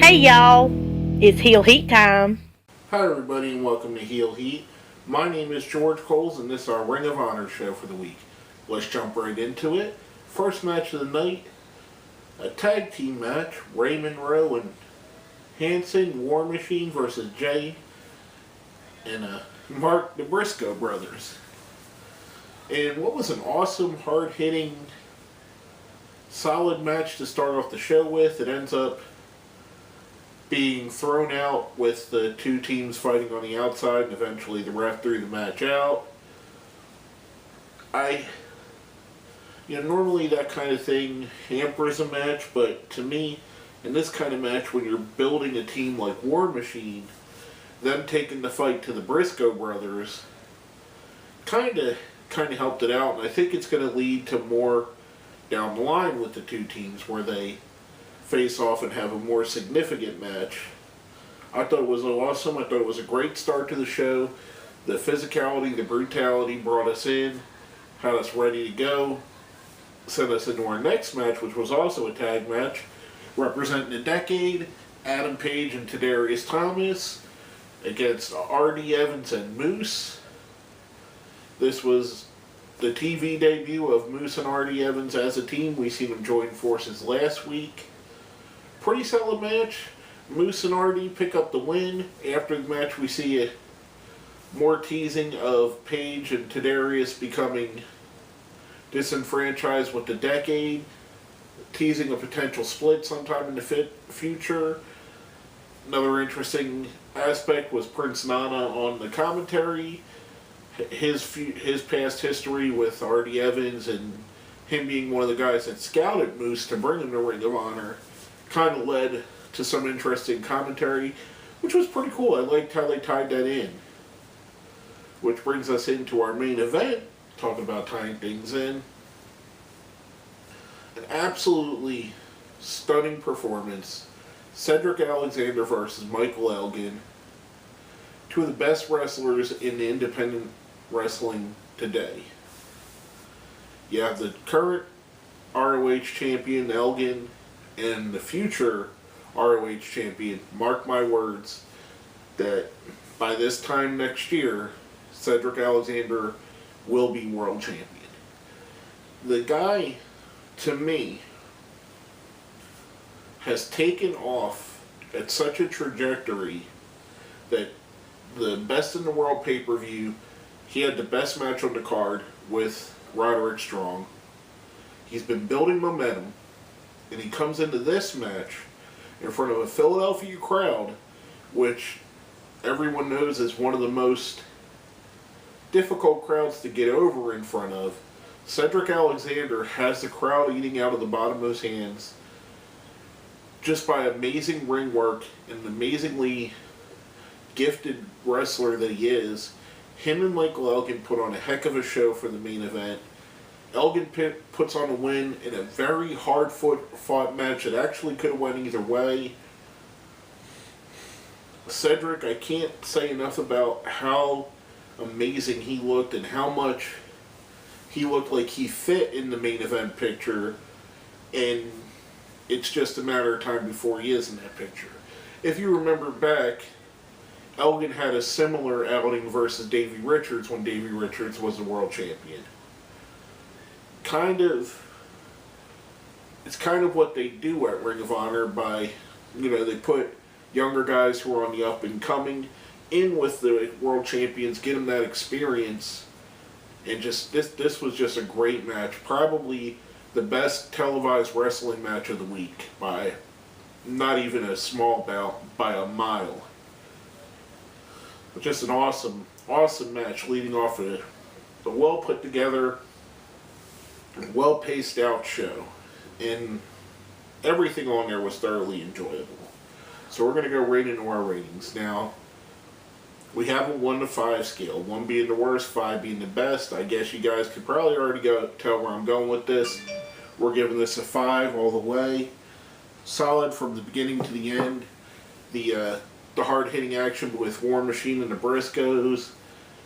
Hey y'all, it's Heel Heat time. Hi everybody and welcome to Heel Heat. My name is George Coles and this is our Ring of Honor show for the week. Let's jump right into it. First match of the night, a tag team match, Ray Monroe and Hanson, War Machine versus Jay and Mark the Briscoe brothers. And what was an awesome, hard-hitting, solid match to start off the show with. It ends up being thrown out with the two teams fighting on the outside, and eventually the ref threw the match out. Normally that kind of thing hampers a match, but to me, in this kind of match, when you're building a team like War Machine, them taking the fight to the Briscoe brothers kind of helped it out, and I think it's going to lead to more down the line with the two teams where they face off and have a more significant match. I thought it was awesome. I thought it was a great start to the show. The physicality, the brutality brought us in, had us ready to go, sent us into our next match, which was also a tag match, representing the Decade, Adam Page and Tadarius Thomas against R.D. Evans and Moose. This was the TV debut of Moose and R.D. Evans as a team. We seen them join forces last week. Pretty solid match. Moose and R.D. pick up the win. After the match, we see a more teasing of Page and Tadarius becoming disenfranchised with the Decade, teasing a potential split sometime in the future. Another interesting aspect was Prince Nana on the commentary. His past history with R.D. Evans and him being one of the guys that scouted Moose to bring him to Ring of Honor kind of led to some interesting commentary, which was pretty cool. I liked how they tied that in. Which brings us into our main event, talking about tying things in. An absolutely stunning performance. Cedric Alexander versus Michael Elgin. Two of the best wrestlers in the independent wrestling today. You have the current ROH champion, Elgin, and the future ROH champion. Mark my words that by this time next year, Cedric Alexander will be world champion. The guy, to me, has taken off at such a trajectory that the Best in the World pay-per-view, he had the best match on the card with Roderick Strong. He's been building momentum, and he comes into this match in front of a Philadelphia crowd, which everyone knows is one of the most difficult crowds to get over in front of. Cedric Alexander has the crowd eating out of the bottom of his hands just by amazing ring work and an amazingly gifted wrestler that he is. Him and Michael Elgin put on a heck of a show for the main event. Elgin puts on a win in a very hard-fought match that actually could have went either way. Cedric, I can't say enough about how amazing he looked and how much he looked like he fit in the main event picture, and it's just a matter of time before he is in that picture. If you remember back, Elgin had a similar outing versus Davey Richards when Davey Richards was the world champion. It's kind of what they do at Ring of Honor by, they put younger guys who are on the up and coming in with the world champions, get them that experience, and just this was just a great match. Probably the best televised wrestling match of the week by not even a small bout, by a mile. But just an awesome match leading off a well put together, well paced out show, and everything on there was thoroughly enjoyable. So we're going to go right into our ratings. Now, we have a 1 to 5 scale, 1 being the worst, 5 being the best. I guess you guys could probably already tell where I'm going with this. We're giving this a 5 all the way. Solid from the beginning to the end. The hard-hitting action with War Machine and the Briscoes.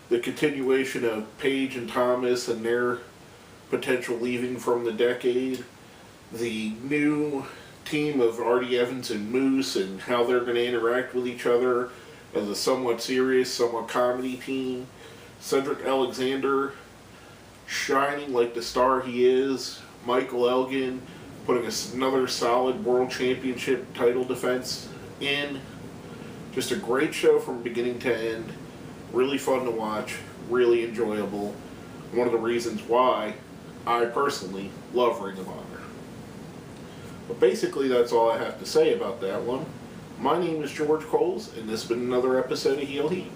The continuation of Page and Thomas and their potential leaving from the Decade. The new team of Artie Evans and Moose and how they're going to interact with each other as a somewhat serious, somewhat comedy team. Cedric Alexander shining like the star he is. Michael Elgin putting another solid world championship title defense in. Just a great show from beginning to end. Really fun to watch. Really enjoyable. One of the reasons why I personally love Ring of Honor. But basically that's all I have to say about that one. My name is George Coles, and this has been another episode of Heel Heat.